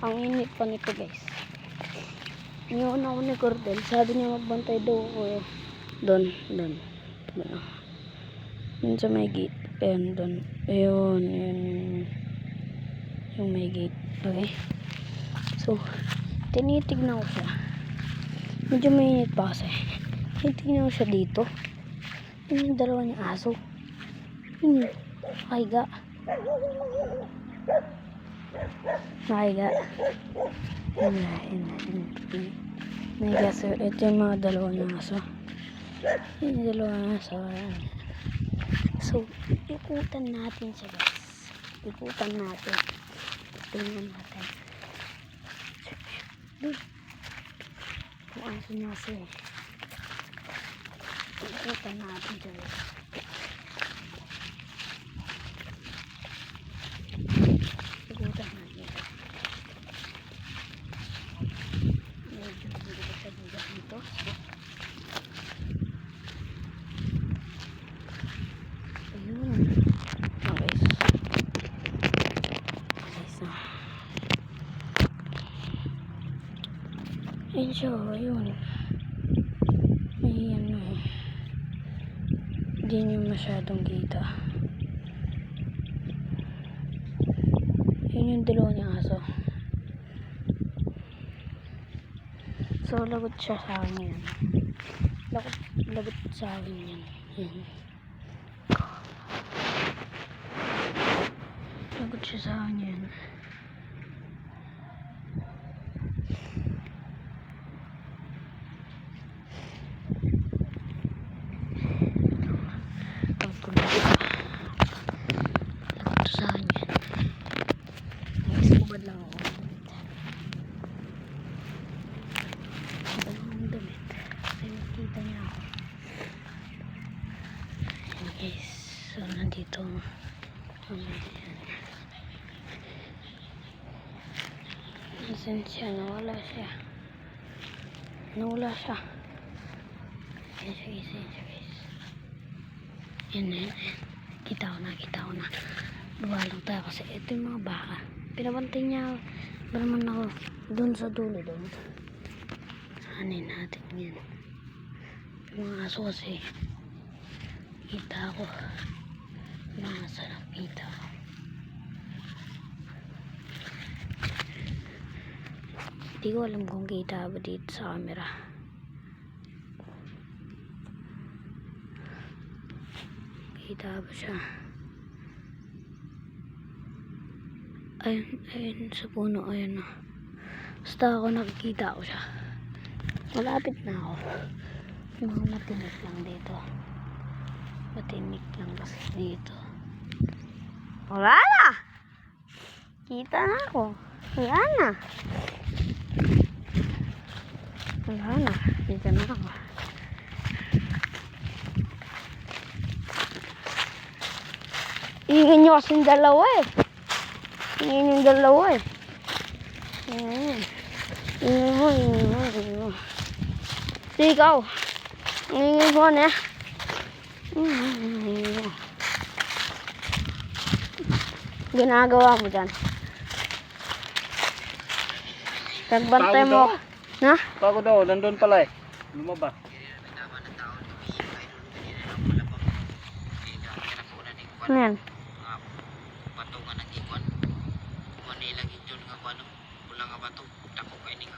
Ang init pa nito guys. Iniwan ako ni Cordel. Sabi niya magbantay daw ako. Doon. Doon sa may gate. Ayan, doon. Ayun. Yung may gate. Okay. So, tinitignan ko siya. Medyo mainit pa kasi. Tinitignan ko siya dito. Yun yung dalawa niya aso. Yun. Nakahiga. Nakahiga. So, ito yung mga dalawa niya aso. Yun yung dalawa niya aso. So, ikutan natin siya guys. Ikutan natin. Tingnan natin. Kung aso niya aso eh. Ikutan natin siya guys. Ikutan natin. Medyo bigat sa bigat nito. Ayun. Okay. Ayun siya. Ayun. Ayan na eh. Hindi niyo masyadong kita. Yun yung dalawa niyang aso. So, lagot siya sa akin yan. Lagot sa akin yan. Yan. Lagot siya sa akin yan. Lagot sa akin yan. Nag-iskubad lang ako. Nakita niya ako. Ayan guys. So, nandito. Nasaan siya? Nawala siya. Ayan siya guys. Ayan. Kita ko na. Duwa lang tayo kasi ito yung mga baka. Pinabantay niya. Ba naman ako doon sa dulo doon. Hanin natin yan. Mga aso kasi kita ko mga aso nakita ko. Hindi ko alam kung kita ba dito sa camera. Kita ba siya? Ayun sa puno. Ayun na. Basta ako nakikita ko siya. Malapit na ako. Yung mga matinik lang dito. Matinik lang kasi dito. Wala na! Kita na ako. Wala na. Kita na ako. Ingin nyo kasing dalawa eh. Ingin yung dalawa eh. Ingin mo. Ikaw. Ingin mo na. Ginagawa mo dyan. Tagbantay mo. Na? Tago daw, nandun pala eh. Lumabas. Ano yan? Patungan ng ikon. Kuha nila gidyon nga kuha ng pulang nga bato. Dako kay ning